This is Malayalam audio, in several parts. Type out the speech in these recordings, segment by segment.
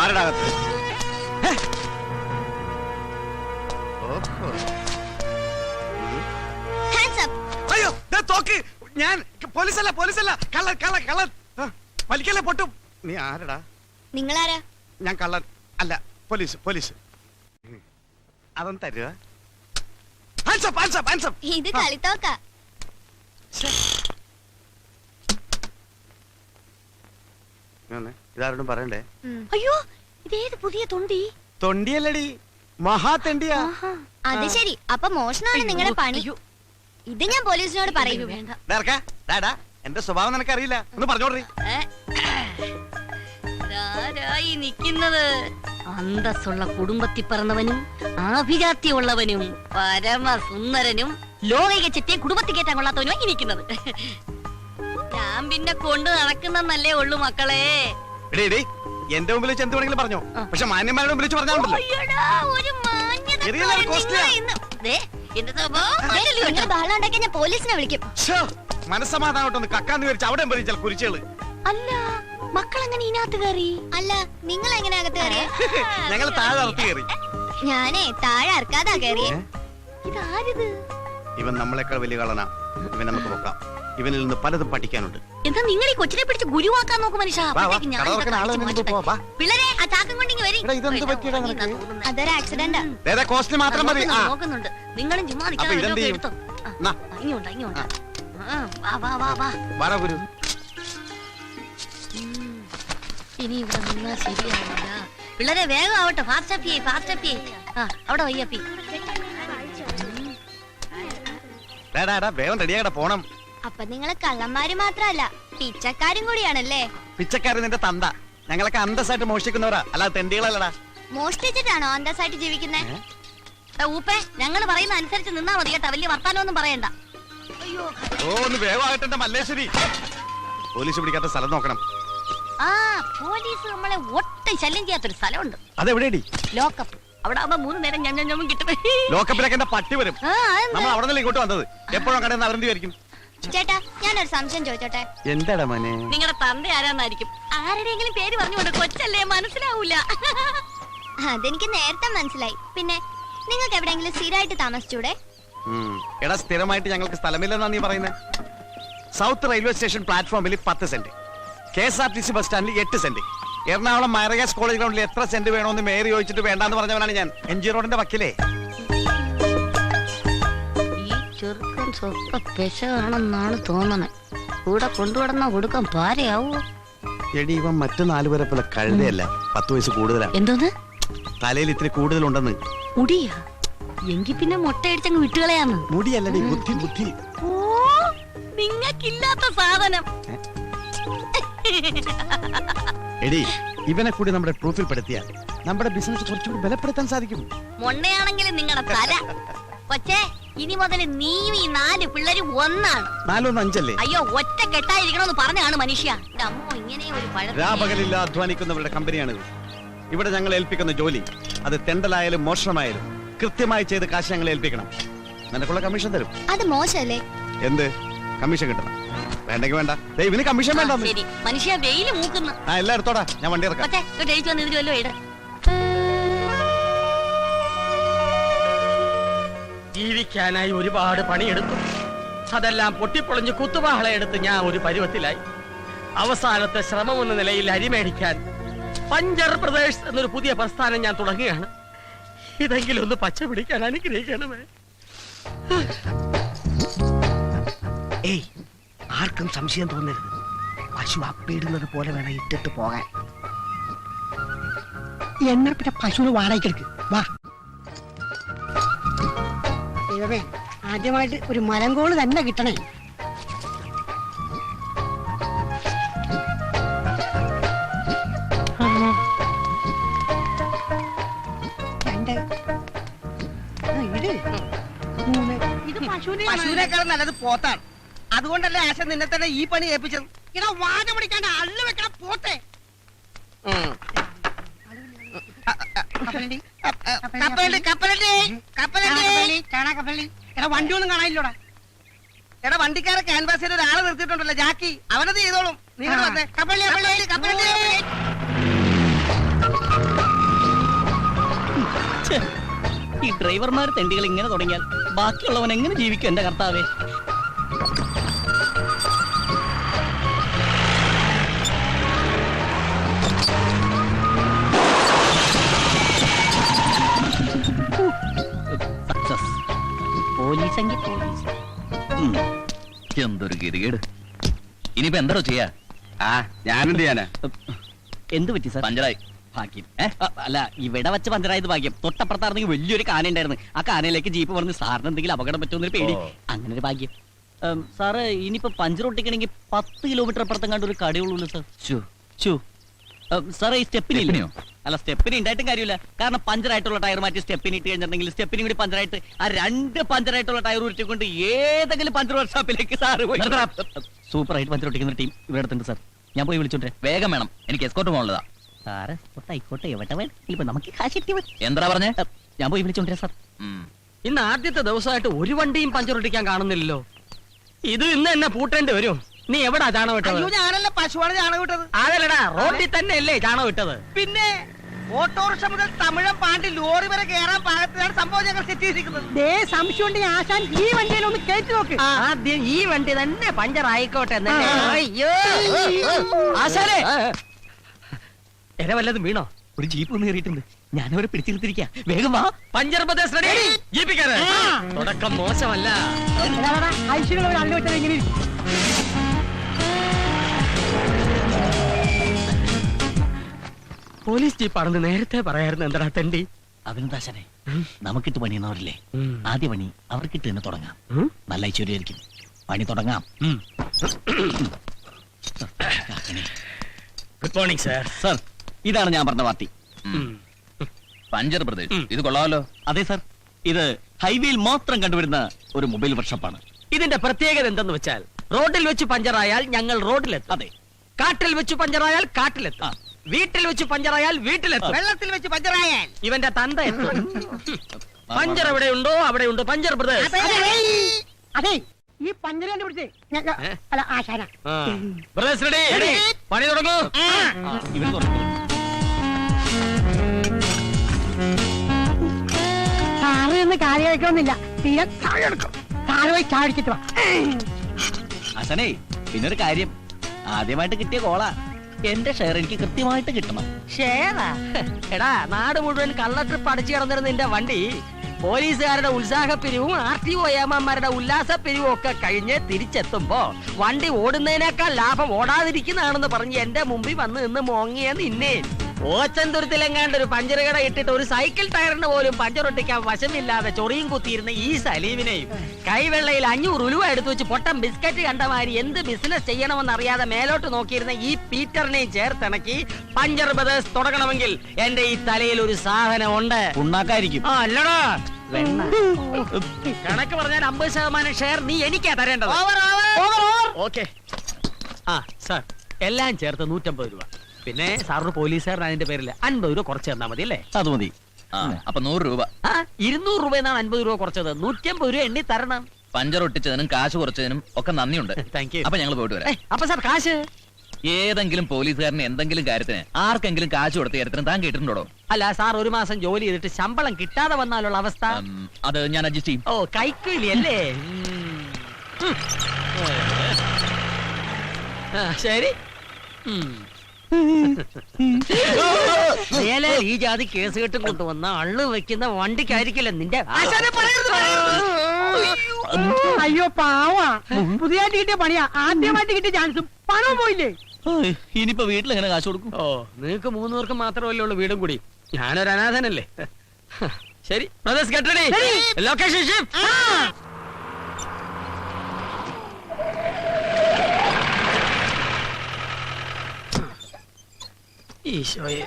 ആരുടാകത്ത്? അയ്യോ തോക്ക്! ഞാൻ പോലീസല്ല കള്ളൻ. വലിക്കല്ലേ പൊട്ടും. നീ ആരടാ? നിങ്ങളാരാ? ഞാൻ കള്ളൻ അല്ല, പോലീസ്. അതൊന്നും തരുക. ഇത് കളിത്തോക്ക. ഇതാരോടും പറയണ്ടേ? അയ്യോ, ഇതേത് പുതിയ തൊണ്ടി? തൊണ്ടിയല്ലടി, മഹാതെണ്ടിയാ. അത് ശരി, അപ്പൊ മോഷണമാണ് നിങ്ങളുടെ പണി. ഇത് ഞാൻ പോലീസിനോട് പറയൂ. എന്റെ സ്വഭാവം നിനക്കറിയില്ല, ഒന്ന് പറഞ്ഞോടറി. നിക്കുന്നത് അന്തസ്സുള്ള കുടുംബത്തിൽ പിറന്നവനും ആഭിജാത്യമുള്ളവനും പരമസുന്ദരനും ലോകൈക ചെറ്റിയെ കുടുംബത്തിൽ കയറ്റാൻ കൊള്ളാത്തവനും ഇരിക്കുന്നത്. ഞാൻ പിന്നെ കൊണ്ട് നടക്കുന്നല്ലേ ഉള്ളു മക്കളെ. എന്റെ മുമ്പിൽ വെച്ച് എന്ത് വേണമെങ്കിലും പറഞ്ഞോ, പക്ഷെ മാന്യന്മാരുടെ മുമ്പിൽ വെച്ച് പറഞ്ഞാൽ ഞാൻ പോലീസിനെ വിളിക്കും. മനസ്സമാധാനോട്ടൊന്ന് കക്കാന്ന് വിചാരിച്ച് അവിടെ വിളിച്ചാൽ കുരിച്ചുകള്. അല്ല, മക്കളെങ്ങനെ ഇതിനകത്ത് കയറി? അല്ല, നിങ്ങൾ എങ്ങനെ അകത്ത് കയറിയ? ഞങ്ങൾ താഴെ ഇറക്കി കയറി. ഞാനേ താഴെ ഇറക്കാതാ കയറിയ. ഇതാരിത്? ഇവൻ നമ്മളെക്കാൾ വലിയ കളനാ. ഇവൻ നമുക്ക് നോക്കാം. ഇവനിൽ നിന്ന് പലതും പഠിക്കാനുണ്ട്. എന്താ നിങ്ങൾ ഈ കൊച്ചിനെ പിടിച്ച് ഗുരുവാക്കാൻ നോക്കും മനുഷ്യ? പിള്ളേരെ ആ ചാക്കം കൊണ്ടിങ്ങി വരി. അതൊരു ആക്സിഡന്റാ. നോക്കുന്നുണ്ട്. നിങ്ങളും ചുമ്മാ എടുത്തോ. ഇങ്ങോട്ടാ. ഇനി ഇവിടെ നിന്നാ ശരിയാവില്ല. പിള്ളേരെ വേഗം ആവട്ടെ. ഫാസ്റ്റ് അപ്പി. അവിടെ വയ്യപ്പി. വേഗം റെഡിയാകട്ടെ, പോണം. അപ്പൊ നിങ്ങള് കള്ളന്മാര് മാത്രല്ല, പിച്ചക്കാരും കൂടിയാണല്ലേ? പിച്ചക്കാരൻ നിന്റെ തന്ത. ഞങ്ങളൊക്കെ അന്തസ്സായിട്ട് മോഷ്ടിക്കുന്നവരാ, അല്ലാതെ തെണ്ടികളല്ലടാ. മോഷ്ടിച്ചിട്ടാണോ അന്തസ്സായിട്ട് ജീവിക്കുന്നേ? ഊപ്പേ, ഞങ്ങൾ പറയുന്ന അനുസരിച്ച് നിന്നാ മതി കേട്ടാ. വലിയ വർത്താനൊന്നും പറയണ്ട. ഒന്ന് വേഗമാകട്ടെ മല്ലേശ്വരി. പോലീസ് പിടിക്കാത്ത സ്ഥലം നോക്കണം. പോലീസ് നമ്മളെ ഒട്ടും ശല്യം ചെയ്യാത്തൊരു സ്ഥലമുണ്ട്. അതെവിടെയാടി? ലോക്കപ്പ്. അവിടെ ആവുമ്പോ 3 നേരം ഞമ്മ കിട്ടും. ലോക്കപ്പിലൊക്കെ എന്റെ പട്ടി വരും. നമ്മൾ അവിടെ നിന്ന് ഇങ്ങോട്ട് വന്നത്. എപ്പോഴും കടയിൽ നിന്ന് അവരെന്തായിരിക്കും? ചേട്ടാ, ഞാനൊരു സംശയം ചോദിച്ചോട്ടെ? എന്താടാ മോനെ? നിങ്ങളുടെ തന്ത ആരാന്നായിരിക്കും. ആരുടെയെങ്കിലും പേര് പറഞ്ഞുകൊണ്ട് കൊച്ചല്ലേ, മനസ്സിലാവൂല. അതെനിക്ക് നേരത്തെ മനസ്സിലായി. പിന്നെ നിങ്ങൾക്ക് എവിടെയെങ്കിലും സ്ഥിരമായിട്ട് താമസിച്ചൂടെ? എടാ, സ്ഥിരമായിട്ട് ഞങ്ങൾക്ക് സ്ഥലമില്ലെന്നാ നീ പറയുന്നത്. സൗത്ത് റെയിൽവേ സ്റ്റേഷൻ പ്ലാറ്റ്ഫോമിൽ 10 സെന്റ്, KSRTC ബസ് സ്റ്റാൻഡിൽ 8 സെന്റ്, എറണാകുളം മൈറഗാസ് കോളേജ് ഗ്രൗണ്ടിൽ എത്ര സെന്റ് വേണമെന്ന് മേയർ ചോദിച്ചിട്ട് വേണ്ടാന്ന് പറഞ്ഞവനാണ് ഞാൻ. MG റോഡിന്റെ വക്കിലേ. ഈ ചെറുക്കൻ സ്വപ്പ പെശാണെന്നാണ് തോന്നണേ. കൂടെ കൊണ്ടുവടന്ന കൊടുക്കാൻ പാരയാവോ? എടി, ഇവൻ മറ്റു 4 പേരെ പോലെ കഴുതയല്ല, 10 വയസ്സ് കൂടുതലാ. എന്തോന്ന്? തലയിൽ ഇത്തിരി കൂടുതലുണ്ടെന്ന്. മുടിയാ? എങ്കി പിന്നെ മുട്ടയടിച്ചങ്ങ് വിട്ടുകളയാന്ന്. മുടിയല്ലടി, ബുദ്ധി. ഓ, നിങ്ങൾക്കില്ലാത്ത സാധനം. എടി, ഇവനെ കൂടി നമ്മുടെ പ്രൂഫിൽ പെടുത്തിയാൽ നമ്മുടെ ബിസിനസ് കുറച്ചുകൂടി ബലപ്പെടുത്താൻ സാധിക്കും. മൊണ്ണയാണെങ്കിലും നിങ്ങളുടെ തല. പക്ഷേ ഇനി മുതൽ നീയും ഈ 4 പിള്ളേരും ഒന്നാണ്. 4 1 5 അല്ലേ? അയ്യോ, ഒറ്റ കെട്ടായിരിക്കണമെന്ന് പറഞ്ഞാണ് മനുഷ്യ. അമ്മോ, ഇങ്ങനെ ഒരു രാപകലില്ല അധ്വാനിക്കുന്നവരുടെ കമ്പനിയാണിത്. ഇവിടെ ഞങ്ങൾ ഏൽപ്പിക്കുന്ന ജോലി, അത് തെണ്ടലായാലും മോഷണമായാലും കൃത്യമായി ചെയ്ത് കാശ് ഞങ്ങൾ ഏൽപ്പിക്കണം. നിനക്കുള്ള കമ്മീഷൻ തരും. അത് മോശമല്ലേ? എന്ത് കമ്മീഷൻ കിട്ടണം? വേണ്ടെങ്കിൽ വേണ്ട. ഇവന് കമ്മീഷൻ വേണ്ട. മനുഷ്യ വെയില് മൂക്കുന്നു. എല്ലാം എടുത്തോടാ, ഞാൻ വണ്ടി ഇറക്കാം. ജീവിക്കാനായി ഒരുപാട് പണിയെടുത്തു. അതെല്ലാം പൊട്ടിപ്പൊളിഞ്ഞ് കുത്തുവാള എടുത്ത് ഞാൻ ഒരു പരുവത്തിലായി. അവസാനത്തെ ശ്രമം എന്ന നിലയിൽ അരിമേടിക്കാൻ പഞ്ചർ പ്രദേശ് എന്നൊരു പുതിയ പ്രസ്ഥാനം ഞാൻ തുടങ്ങുകയാണ്. ഇതെങ്കിലും ഒന്ന് പച്ച പിടിക്കാൻ അനുഗ്രഹിക്കണമേ. ഏയ്, ആർക്കും സംശയം തോന്നരുത്. പശു അപ്പിടുന്നത് പോലെ വേണം ഇട്ടിട്ട് പോകാൻ. എന്നെ പിന്നെ പശുവിന് വാടകയ്ക്കെടുക്ക്. വാ. ദൈവമേ, ആദ്യമായിട്ട് ഒരു മലങ്കോള് തന്നെ കിട്ടണേ. പശുവിനേക്കാളും നല്ലത് പോത്താണ്. അതുകൊണ്ടല്ലേ ആശ നിന്നെ തന്നെ ഈ പണി ഏൽപ്പിച്ചത്. ഇടാ, വാഴ പിടിക്കാണ്ട് അള്ളു വെക്കണം പോട്ടെ. വണ്ടി ഒന്നും കാണാനില്ലോടാ. എടാ, വണ്ടിക്കാരെ ക്യാൻവാസ് ചെയ്ത് ഒരാളെ നിർത്തിയിട്ടുണ്ടല്ലോ, ജാക്കി. അവനത് ചെയ്തോളും. നിങ്ങൾ വന്നേ. കപ്പലണ്ടി. ഈ ഡ്രൈവർമാർ തെണ്ടികൾ ഇങ്ങനെ തുടങ്ങിയാൽ ബാക്കിയുള്ളവൻ എങ്ങനെ ജീവിക്കും എന്റെ കർത്താവേ? സക്സസ്. പോലീസെങ്കിൽ പോലീസ്. എന്തൊരു ഗതികേട്. ഇനിയിപ്പോ എന്താണോ ചെയ്യാ? ഞാനെന്ത് ചെയ്യാനാ? എന്ത് പറ്റി സാർ? പഞ്ചറായി. ഭാഗ്യം. അല്ല, ഇവിടെ വെച്ച് പഞ്ചറായത് ഭാഗ്യം. തൊട്ടപ്പുറത്താണെങ്കിൽ വലിയൊരു കാന ഉണ്ടായിരുന്നു. ആ കാനയിലേക്ക് ജീപ്പ് പറഞ്ഞ് സാറിന് എന്തെങ്കിലും അപകടം പറ്റുമെന്നൊരു പേടി. അങ്ങനെ ഒരു ഭാഗ്യം. സാറ് ഇനിയിപ്പോ പഞ്ചർ ഒട്ടിക്കണമെങ്കിൽ 10 കിലോമീറ്റർ അപ്പുറത്തും കണ്ട ഒരു കടയുള്ളൂ സാർ. സാറേ, ഈ സ്റ്റെപ്പിനില്ലയോ? അല്ല, സ്റ്റെപ്പിന് ഉണ്ടായിട്ടും കാര്യമില്ല. കാരണം പഞ്ചറായിട്ടുള്ള ടയർ മാറ്റി സ്റ്റെപ്പിന് ഇട്ട് കഴിഞ്ഞിട്ടുണ്ടെങ്കിൽ സ്റ്റെപ്പിനും കൂടി പഞ്ചറായിട്ട് ആ 2 പഞ്ചറായിട്ടുള്ള ടയർ ഉരുട്ടിക്കൊണ്ട് ഏതെങ്കിലും പഞ്ചർ വർക്ക്ഷോപ്പിലേക്ക് സാറ് പോയി. സൂപ്പറായിട്ട് പഞ്ചർ ഒട്ടിക്കുന്ന ടീം ഇവിടെ അടുത്തുണ്ട് സാർ. ഞാൻ പോയി വിളിച്ചോട്ടെ. വേഗം വേണം, എനിക്ക് എസ്കോർട്ട് പോകാനുള്ളതാ. സാറ് ആയിക്കോട്ടെ, എവിടെ വേണം, നമുക്ക് കാശ് കിട്ടിയ മതി. എന്താ പറഞ്ഞേ? ഞാൻ പോയി വിളിച്ചോണ്ടിരാ സാർ. ഇന്ന് ആദ്യത്തെ ദിവസമായിട്ട് ഒരു വണ്ടിയും പഞ്ചറൊട്ടിക്കാൻ കാണുന്നില്ലല്ലോ. ഇത് ഇന്ന് എന്നെ പൂട്ടേണ്ടി വരും. നീ എവിടാ ചാണകം ഇട്ടത്? അയ്യോ, ഞാനല്ല പശുവാണ് ചാണകം ഇട്ടത്. അതല്ലടാ, റോഡിൽ തന്നെ അല്ലേ ചാണകം ഇട്ടത്? പിന്നെ ഓട്ടോറിക്ഷ മുതൽ തമിഴം പാണ്ടി ലോറി വരെ കയറാൻ പാകത്തിലാണ് സംഭവം ഞങ്ങൾ സെറ്റ് ചെയ്തിരിക്കുന്നത്. സംശയം ഉണ്ടെങ്കിൽ ആശാൻ ഈ വണ്ടിയിൽ ഒന്ന് കയറ്റി നോക്ക്. ആദ്യം ഈ വണ്ടി തന്നെ പഞ്ചർ ആയിക്കോട്ടെ. അയ്യോ, ആശാലേ, എര വല്ലതും വീണോ? ഒരു ജീപ്പ് ഒന്ന് കയറിയിട്ടുണ്ട്. ഞാനവരെ പിടിച്ചിരുത്തിരിക്കാം. വേഗം വാ. Puncture Pradesh ready. ജീപ്പിക്കാരെ തുടക്കം മോശമല്ല. ഐശ്വര്യ ഒരു അള്ളി വെച്ചാൽ ഇങ്ങനെ ഇരിക്കും. പോലീസ് ജീപ്പാണെന്ന് നേരത്തെ പറയായിരുന്നു. എന്താ തെണ്ടി? അഭിനന്ദാശനെ, നമുക്കിട്ട് പണിയുന്നവരില്ലേ, ആദ്യ പണി അവർക്കിട്ട് തന്നെ തുടങ്ങാം. നല്ല ഐശ്വര്യമായിരിക്കും. പണി തുടങ്ങാം. Good morning sir. സാർ, ഇതാണ് ഞാൻ പറഞ്ഞ പാർട്ടി. പഞ്ചർ പ്രദേശ്, ഇത് കൊള്ളാമല്ലോ. അതെ സാർ, ഇത് ഹൈവേയിൽ മാത്രം കണ്ടുവരുന്ന ഒരു മൊബൈൽ വർക്ക്ഷോപ്പാണ്. ഇതിന്റെ പ്രത്യേകത എന്തെന്ന് വെച്ചാൽ, റോഡിൽ വെച്ച് പഞ്ചറായാൽ ഞങ്ങൾ റോഡിലെത്തും. അതെ. കാട്ടിൽ വെച്ച് പഞ്ചറായാൽ കാട്ടിലെത്തും. വീട്ടിൽ വെച്ച് പഞ്ചറായാൽ വീട്ടിലെത്തും. വെള്ളത്തിൽ വെച്ച് പഞ്ചറായാൽ ഇവന്റെ തന്ത എത്തും. പഞ്ചർ എവിടെയുണ്ടോ അവിടെയുണ്ട് പഞ്ചർ പ്രദേശ്. അതെ, ഈ പഞ്ചര കണ്ടുപിടിച്ചേ അല്ല ആശാന. പ്രദേശ് റെഡി. പണി തുടങ്ങൂ. ഇവർ തുടങ്ങും. സാറ് എന്ന് കാര്യം കഴിക്കണമെന്നില്ല. തീരെ ചാടിയെടുക്കും. സാറ് പോയി ചാടിച്ചിട്ട് വാ. ആശാനേ, പിന്നൊരു കാര്യം, ആദ്യമായിട്ട് കിട്ടിയ കോളാ. എന്റെ ഷെയർ എനിക്ക് കൃത്യമായിട്ട് കിട്ടണം. ഷേറാ? എടാ, നാട് മുഴുവൻ കള്ള ട്രിപ്പ് അടിച്ചു കിടന്നിരുന്ന നിന്റെ വണ്ടി പോലീസുകാരുടെ ഉത്സാഹപ്പിരിവും RTO ഏമാന്മാരുടെ ഉല്ലാസപ്പിരിവും ഒക്കെ കഴിഞ്ഞ് തിരിച്ചെത്തുമ്പോ വണ്ടി ഓടുന്നതിനേക്കാൾ ലാഭം ഓടാതിരിക്കുന്നതാണെന്ന് പറഞ്ഞ് എന്റെ മുമ്പിൽ വന്ന് നിന്ന് മോങ്ങിയ നിന്നെ ഓച്ചന്തുരത്തിലെങ്ങാണ്ട് ഒരു പഞ്ചർ കട ഇട്ടിട്ട് ഒരു സൈക്കിൾ ടയറിന് പോലും പഞ്ചറൊട്ടിക്കാൻ വശമില്ലാതെ ചൊറിയും കുത്തിയിരുന്ന ഈ സലീമിനെയും കൈവെള്ളയിൽ 500 ഉലുവ എടുത്തു വെച്ച് പൊട്ടം ബിസ്ക്കറ്റ് കണ്ടമാരി എന്ത് ബിസിനസ് ചെയ്യണമെന്ന് അറിയാതെ മേലോട്ട് നോക്കിയിരുന്ന ഈ പീറ്ററിനെയും ചേർത്തിണക്കി പഞ്ചർ ബ്രദേഴ്സ് തുടങ്ങണമെങ്കിൽ എന്റെ ഈ തലയിൽ ഒരു സാധനം ഉണ്ട്. ഉണ്ടാക്കായിരിക്കും. അല്ലടാ, കണക്ക് പറഞ്ഞാൽ 50% ഷെയർ നീ എനിക്കാ തരേണ്ടത്. ഓക്കെ. ആ സാർ, എല്ലാം ചേർത്ത് 150 രൂപ. പിന്നെ സാറിന് പോലീസുകാരൻ അതിന്റെ പേരിൽ 50 രൂപ കുറച്ച് തന്നാ മതി അല്ലേ? അത് മതി. അപ്പൊ 100 രൂപ. 200 രൂപ എന്നാണ് 50 രൂപ കുറച്ചത്. 150 രൂപ എണ്ണി തരണം. പഞ്ചർ ഒട്ടിച്ചതിനും കാശ് കുറച്ചതിനും ഒക്കെ നന്ദിയുണ്ട്. Thank you. അപ്പൊ ഞങ്ങൾ പോയിട്ട് വരാം. അപ്പൊ സാർ കാശ്? ഏതെങ്കിലും പോലീസുകാരന് എന്തെങ്കിലും കാര്യത്തിന് ആർക്കെങ്കിലും കാശ് കൊടുത്ത കാര്യത്തിന് താൻ കേട്ടിട്ടുണ്ടോ? അല്ല സാർ, ഒരു മാസം ജോലി ചെയ്തിട്ട് ശമ്പളം കിട്ടാതെ വന്നാലുള്ള അവസ്ഥ? അത് ഞാൻ അഡ്ജസ്റ്റ് ചെയ്യും. ഓ, കൈക്കൂലി അല്ലേ? ശരി. ഈ ജാതി കേസ് കെട്ടും കൊണ്ടുവന്ന അള്ളു വെക്കുന്ന വണ്ടിക്കായിരിക്കില്ല നിന്റെ. അയ്യോ പാവാ, പുതിയതായിട്ട് കിട്ടിയ പണിയാ. ആദ്യമായിട്ട് കിട്ടിയ ചാൻസും പണവും പോയില്ലേ? ഇനിയിപ്പോ വീട്ടിൽ എങ്ങനെ കാശ് കൊടുക്കും? ഓ, നിങ്ങൾക്ക് 3 പേർക്ക് മാത്രമല്ലേ ഉള്ളൂ വീടും കൂടി. ഞാനൊരു അനാഥനല്ലേ. ശരി, brothers get ready. Location shift. ഈശോയെ,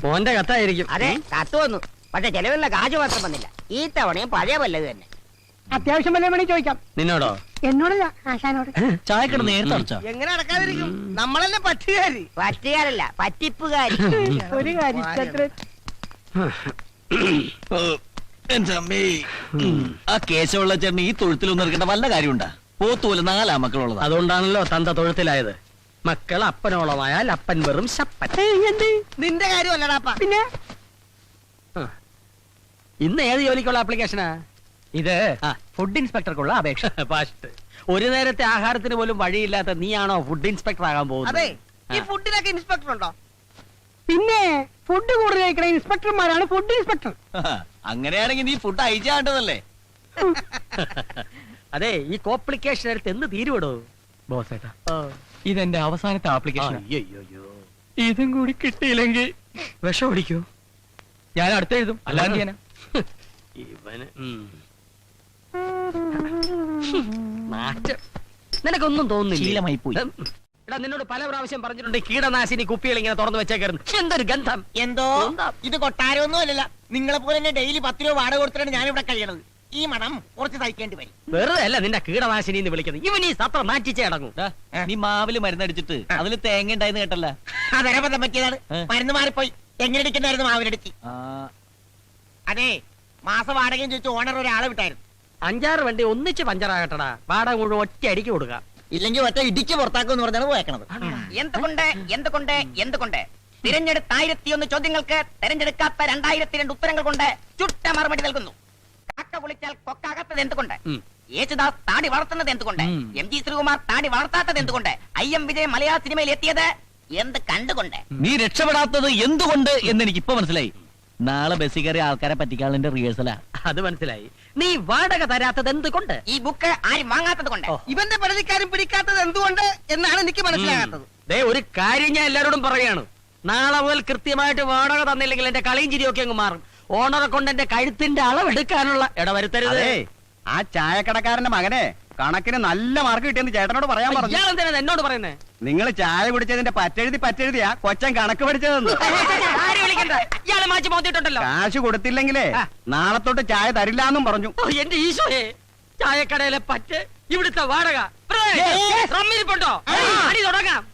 മോന്റെ കത്തായിരിക്കും. അതെ, കത്ത് വന്നു. പക്ഷെ ചെലവിലുള്ള കാശ് മാത്രം വന്നില്ല. ഈ തവണയും പഴയ വല്ലത് തന്നെ. അത്യാവശ്യം വല്ല വേണേ ചോദിക്കാം. നിന്നോടോ? എന്നോടല്ല, ആശാനോട്. ചായക്കട നേരത്തെ അടച്ചാ? എങ്ങനെ അടക്കാതിരിക്കും? നമ്മളല്ലേ പറ്റുകാരി. പറ്റുകാരല്ല, പറ്റിപ്പുകാരി. ഒരു കാര്യം, എന്റെ അമ്മേ, ആ കേശവുള്ള ചേട്ടന് ഈ തൊഴുത്തിലൊന്നും ഇറക്കേണ്ട വല്ല കാര്യമുണ്ടാ? പോത്തുപോലെ 4 മക്കളുള്ളത്. അതുകൊണ്ടാണല്ലോ തന്ത തൊഴുത്തിലായത്. മക്കൾ അപ്പനോളമായാൽ അപ്പൻ വെറും ശപ്പൻ. നിന്റെ കാര്യമല്ലടാപ്പാ. പിന്നെ ഇന്ന് ഏത് ജോലിക്കുള്ള ആപ്ലിക്കേഷനാ ഇത്? ഫുഡ് ഇൻസ്പെക്ടർക്കുള്ള അപേക്ഷ. ഫസ്റ്റ് ഒരു നേരത്തെ ആഹാരത്തിന് പോലും വഴിയില്ലാത്ത നീയാണോ ഫുഡ് ഇൻസ്പെക്ടർ ആകാൻ അതെ, പോകുന്നത്? ഈ ഫുഡിനൊക്കെ ഇൻസ്പെക്ടർ ഉണ്ടോ? പിന്നെ ഫുഡ് കൂടുതൽ കഴിക്കണ ഇൻസ്പെക്ടർമാരാണ് ഫുഡ് ഇൻസ്പെക്ടർ. അങ്ങനെയാണെങ്കിൽ നീ ഫുഡ് അയച്ചാണ്ടതല്ലേ? അതെ, ഈ കോംപ്ലിക്കേഷൻ എടുത്ത് എന്ന് തീരുവിടോ ബോസേട്ടാ? ഇതെന്റെ അവസാനത്തെ ആപ്ലിക്കേഷൻ. അയ്യോ, ഇതും കൂടി കിട്ടിയില്ലെങ്കിൽ വിഷം പിടിക്കൂ. ഞാൻ അടുത്ത് എഴുതും, അല്ലാതെ ഞാനാ. ഇവന് നാറ്റം. നിനക്കൊന്നും തോന്നുന്നില്ല? ശീലമായി പോയി. എടാ, നിന്നോട് പല പ്രാവശ്യം പറഞ്ഞിട്ടുണ്ട് കീടനാശിനി കുപ്പികൾ ഇങ്ങനെ തുറന്നു വെച്ചേക്കായിരുന്നു. എന്തൊരു ഗന്ധം! എന്തോ ഇത് കൊട്ടാരമൊന്നും അല്ലല്ല. നിങ്ങളെ പോലെ തന്നെ ഡെയിലി 10 രൂപ വാടക കൊടുത്തിട്ടാണ് ഞാൻ ഇവിടെ കഴിയണത്. ഈ മണം കുറച്ച് സഹിക്കേണ്ടി വരും. വെറുതെ അല്ല നിന്റെ കീടനാശിനി എന്ന് വിളിക്കുന്നത്. ഇവൻ ഈ സത്രം മാറ്റിച്ചേ അടങ്ങും. ദാ, നീ മാവില് മരുന്നടിച്ചിട്ട് അതില് തേങ്ങ ഉണ്ടായെന്ന് കേട്ടല്ല? അതരബദ്ധം പറ്റിയതാണ്. മരുന്ന് മാറിപ്പോയി. എങ്ങനെ ഇടിക്കണ്ടായിരുന്നു മാവിനടിച്ച്. അതെ, മാസ വാടകയും ചോദിച്ചു ഓണർ ഒരാളെ വിട്ടായിരുന്നു. 5-6 വണ്ടി ഒന്നിച്ച് പഞ്ചറാകട്ടടാ. വാടക മുഴുവൻ ഒറ്റ അടിക്ക് കൊടുക്കാം. ഇല്ലെങ്കിൽ ഒറ്റ ഇടിക്ക് പുറത്താക്കുമെന്ന് പറഞ്ഞാണ് പോയേക്കണത്. എന്തുകൊണ്ട് തിരഞ്ഞെടുത്ത 1001 ചോദ്യങ്ങൾക്ക് തെരഞ്ഞെടുക്കാത്ത 2002 ഉത്തരങ്ങൾ കൊണ്ട് ചുട്ട മറുപടി നൽകുന്നു. കാക്ക കുളിച്ചാൽ കൊക്കാകാത്തത് എന്തുകൊണ്ട്? യേശുദാസ് താടി വളർത്തുന്നത് എന്തുകൊണ്ട്? MG ശ്രീകുമാർ താടി വളർത്താത്തത് എന്തുകൊണ്ട്? IM വിജയ് മലയാള സിനിമയിൽ എത്തിയത് എന്ത് കണ്ടുകൊണ്ട്? നീ രക്ഷപ്പെടാത്തത് എന്തുകൊണ്ട് എന്ന് എനിക്ക് ഇപ്പൊ മനസ്സിലായി. നാളെ ബസ്സിൽ കയറി ആൾക്കാരെ പറ്റിക്കാനുള്ള റിഹേഴ്സലാ. അത് മനസ്സിലായി. നീ വാടക തരാത്തത് എന്തുകൊണ്ട്? ഈ ബുക്ക് ആരും വാങ്ങാത്തത് കൊണ്ട്? ഇവന്റെ പരാതിക്കാരും പിടിക്കാത്തത് എന്തുകൊണ്ട് എന്നാണ് എനിക്ക് മനസ്സിലാകാത്തത്. ദേ, ഒരു കാര്യം ഞാൻ എല്ലാവരോടും പറയാണ്. നാളെ മുതൽ കൃത്യമായിട്ട് വാടക തന്നില്ലെങ്കിൽ എന്റെ കളിയും ചിരിയൊക്കെ അങ്ങ് മാറും. ഓണറെ കൊണ്ട് എന്റെ കഴുത്തിന്റെ അളവെടുക്കാനുള്ള ഇടവരുത്തരുത്. ആ ചായക്കടക്കാരന്റെ മകനെ കണക്കിന് നല്ല മാർക്ക് കിട്ടിയെന്ന് ചേട്ടനോട് പറയാൻ പറഞ്ഞു. ഇയാൾ എന്തിനാ എന്നോട് പറയുന്നേ? നിങ്ങൾ ചായ കുടിച്ചതിന്റെ പറ്റെഴുതിയാ കൊച്ചൻ കണക്ക് പഠിച്ചതെന്ന്. ആരും വിളിക്കണ്ട. ഇയാളെ മാറ്റി മോത്തിട്ടുണ്ടല്ലോ. കാശ് കൊടുത്തില്ലെങ്കിലേ നാളെ തൊട്ട് ചായ തരില്ലാന്നും പറഞ്ഞു. ഓ, എന്റെ ഈശോയെ, ചായക്കടയിലെ പറ്റ്, ഇവിടുത്തെ വാടക, റമ്മിരിപ്പുണ്ടോ? അടി തുടങ്ങാം.